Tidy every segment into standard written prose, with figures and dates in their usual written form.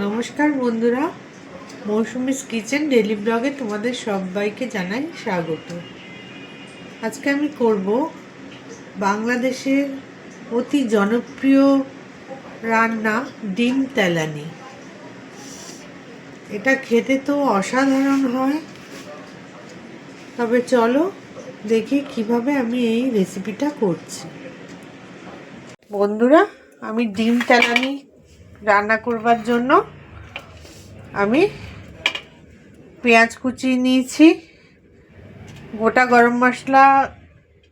নমস্কার বন্ধুরা, Mousumi's kitchen daily ব্লগে তোমাদের সবাইকে জানাই স্বাগত। আজকে আমি করব বাংলাদেশের অতি জনপ্রিয় রান্না ডিম তেলানি। এটা খেতে তো অসাধারণ হয়। তবে চলো দেখি কিভাবে আমি এই রেসিপিটা করছি। বন্ধুরা, আমি ডিম তেলানি রান্না করবার জন্য আমি পেঁয়াজ কুচিয়ে নিয়েছি, গোটা গরম মশলা,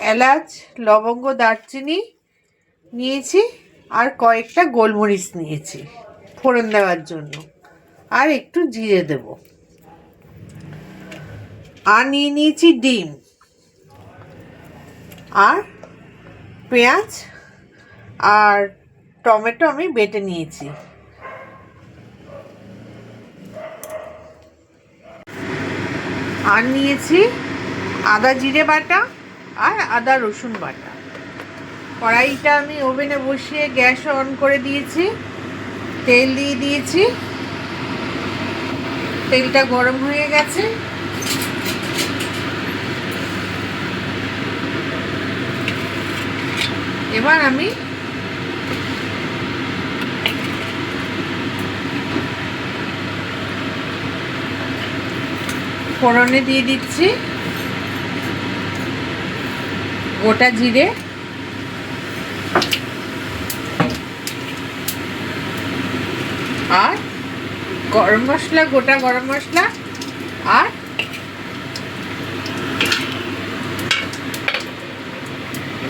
এলাচ, লবঙ্গ, দারচিনি নিয়েছি, আর কয়েকটা গোলমরিচ নিয়েছি ফোড়ন দেওয়ার জন্য, আর একটু জিরে দেব। আর নিয়ে নিয়েছি ডিম আর পেঁয়াজ আর টমেটো আমি বেটে নিয়েছি। আর নিয়েছি আদা জিরে বাটা আর আদা রসুন বাটা। কড়াইটা আমি ওভেনে বসিয়ে গ্যাস অন করে দিয়েছি, তেল দিয়ে দিয়েছি। তেলটা গরম হয়ে গেছে। এবার আমি ফোড়নে দিয়ে দিচ্ছি গোটা জিরে, আর গরম মশলা, গোটা গরম মশলা, আর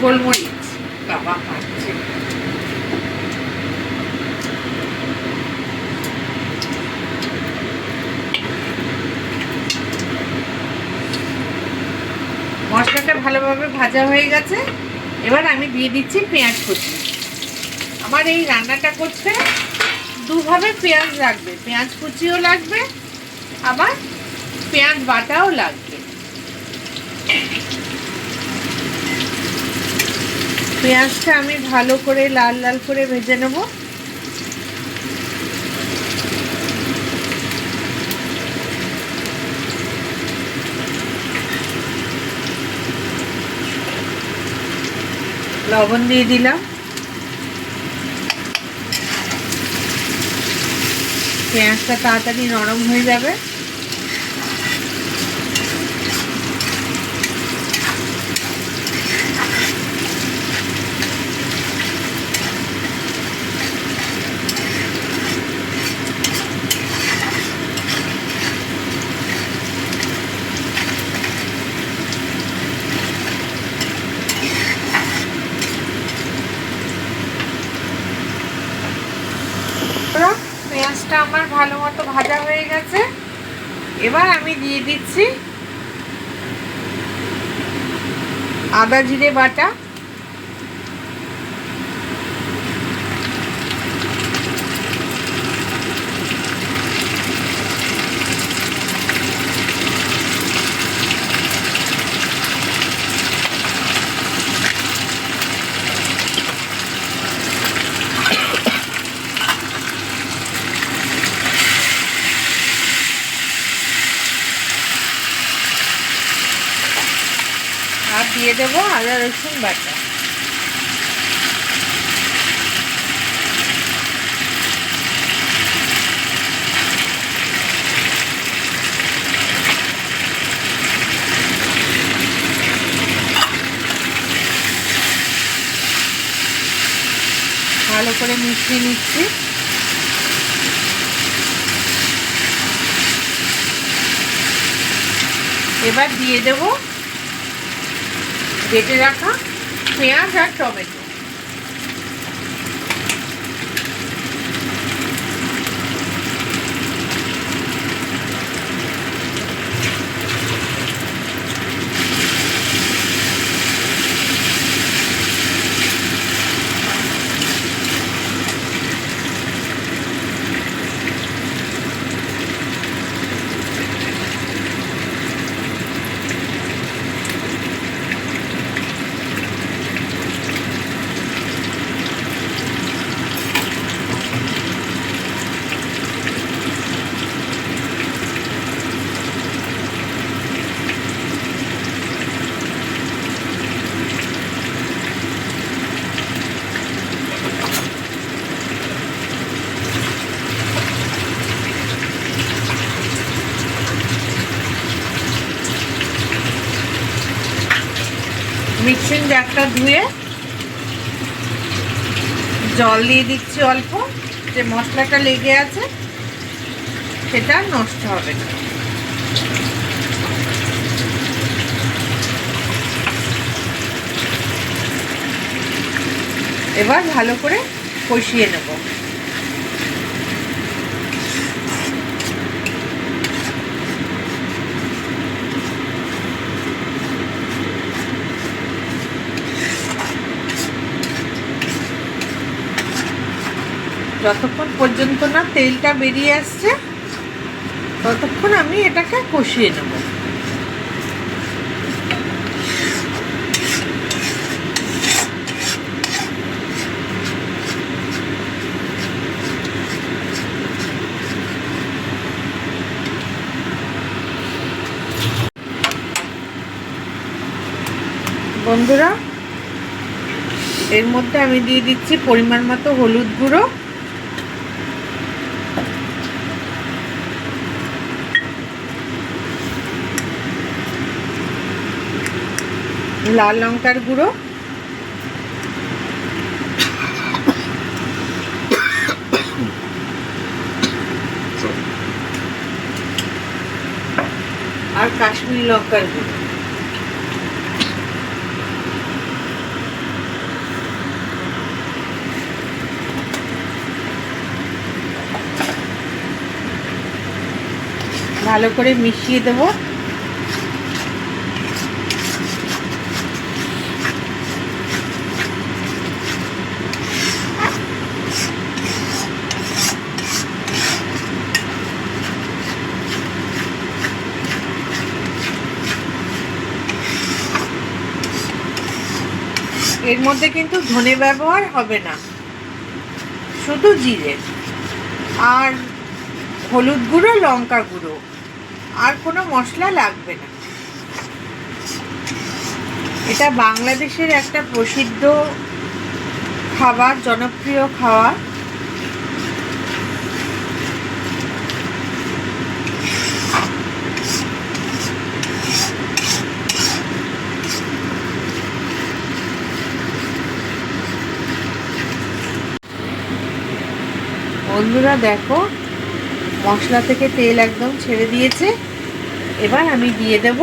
গোলমরিচ। বাবা খাচ্ছে। মশলাটা ভালোভাবে ভাজা হয়ে গেছে। এবার আমি দিয়ে দিচ্ছি পেঁয়াজ কুচি। আমার এই রান্নাটা করতে দুভাবে পেঁয়াজ লাগবে, পেঁয়াজ কুচিও লাগবে, আবার পেঁয়াজ বাটাও লাগবে। পেঁয়াজটা আমি ভালো করে লাল লাল করে ভেজে নেব। লবণ দিয়ে দিলাম। পেঁয়াজটা তাড়াতাড়ি নরম হয়ে যাবে। পেঁয়াজটা আমার ভালো মতো ভাজা হয়ে গেছে। এবার আমি দিয়ে দিচ্ছি আদা জিরে বাটা, আর দিয়ে দেবো আদা রসুন বাটা। ভালো করে মিশিয়ে নিচ্ছি। এবার দিয়ে দেব বেটে রাখা পেঁয়াজ আর টমেটো। মিক্সিং জারটা ধুয়ে জল দিয়ে দিচ্ছি অল্প, যে মশলাটা লেগে আছে সেটা নষ্ট হবে না। এবার ভালো করে কষিয়ে নেব। যতক্ষণ পর্যন্ত না তেলটা বেরিয়ে আসছে ততক্ষণ আমি এটাকে কষিয়ে নেব। বন্ধুরা, এর মধ্যে আমি দিয়ে দিচ্ছি পরিমাণ মতো হলুদ গুঁড়ো, লাল লঙ্কার গুঁড়ো, আর কাশ্মীরি লঙ্কার গুঁড়ো। ভালো করে মিশিয়ে দেব। এর মধ্যে কিন্তু ধনে ব্যবহার হবে না, শুধু জিরে আর হলুদ গুঁড়ো, লঙ্কা গুঁড়ো, আর কোনো মশলা লাগবে না। এটা বাংলাদেশের একটা প্রসিদ্ধ খাবার, জনপ্রিয় খাবার। বন্ধুরা দেখো, মশলা থেকে তেল একদম ছেড়ে দিয়েছে। এবার আমি দিয়ে দেব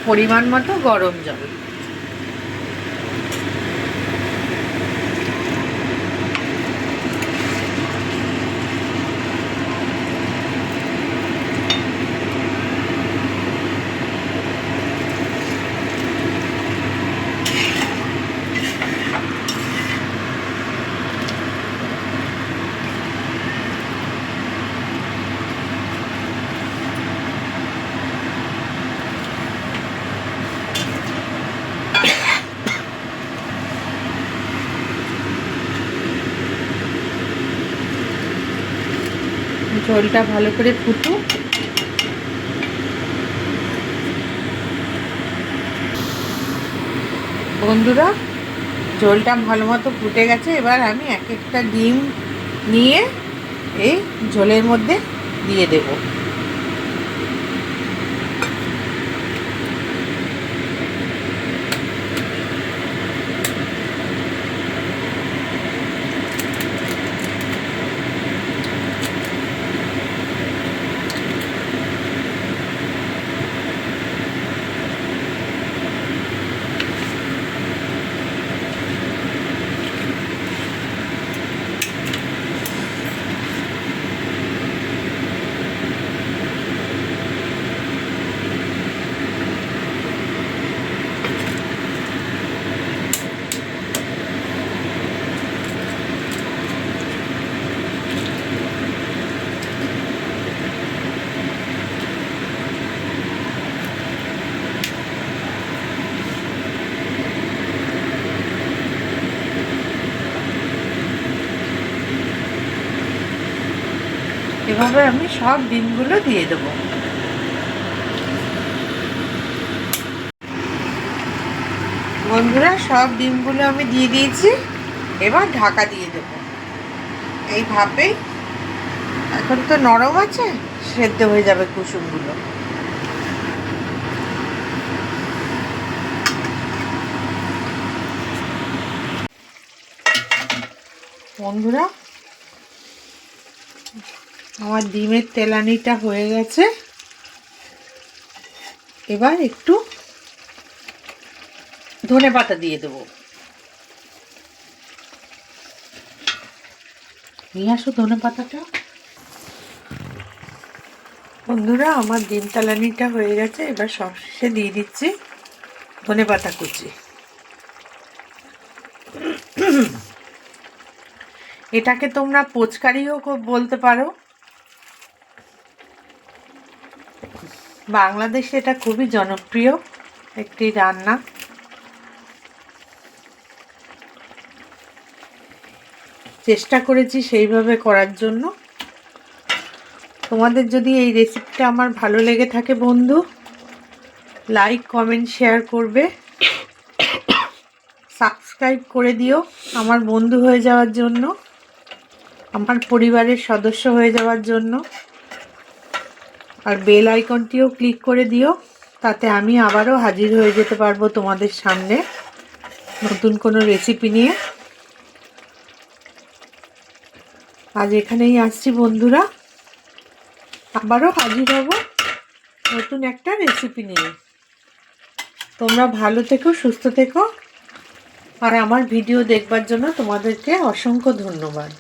পরিমাণ মতো গরম জল। ঝোলটা ভালো করে ফুটুক। বন্ধুরা, ঝোলটা ভালো মতো ফুটে গেছে। এবার আমি এক একটা ডিম নিয়ে এই ঝোলের মধ্যে দিয়ে দেব। এভাবে আমি সব ডিমগুলো দিয়ে দেবো। বন্ধুরা, সব ডিমগুলো আমি দিয়ে দিয়েছি। এবার ঢাকা দিয়ে দেব। এই ভাপে এখন তো নরম আছে, সেদ্ধ হয়ে যাবে কুসুমগুলো। বন্ধুরা, আমার ডিমের তেলানিটা হয়ে গেছে। এবার একটু ধনেপাতা দিয়ে দেবো। নিয়ে আসো ধনেপাতাটা। বন্ধুরা, আমার ডিম তেলানিটা হয়ে গেছে। এবার সবশেষে দিয়ে দিচ্ছি ধনেপাতা কুচি। এটাকে তোমরা পোচকারিও বলতে পারো। বাংলাদেশে এটা খুবই জনপ্রিয় একটি রান্না। চেষ্টা করেছি সেইভাবে করার জন্য। তোমাদের যদি এই রেসিপিটা আমার ভালো লেগে থাকে বন্ধু, লাইক কমেন্ট শেয়ার করবে, সাবস্ক্রাইব করে দিও আমার বন্ধু হয়ে যাওয়ার জন্য, আমার পরিবারের সদস্য হয়ে যাওয়ার জন্য। আর বেল আইকনটিও ক্লিক করে দিও, তাতে আমি আবারও হাজির হয়ে যেতে পারবো তোমাদের সামনে নতুন কোনো রেসিপি নিয়ে। আজ এখানেই আসছি বন্ধুরা, আবারও হাজির হব নতুন একটা রেসিপি নিয়ে। তোমরা ভালো থেকো, সুস্থ থেকো, আর আমার ভিডিও দেখবার জন্য তোমাদেরকে অসংখ্য ধন্যবাদ।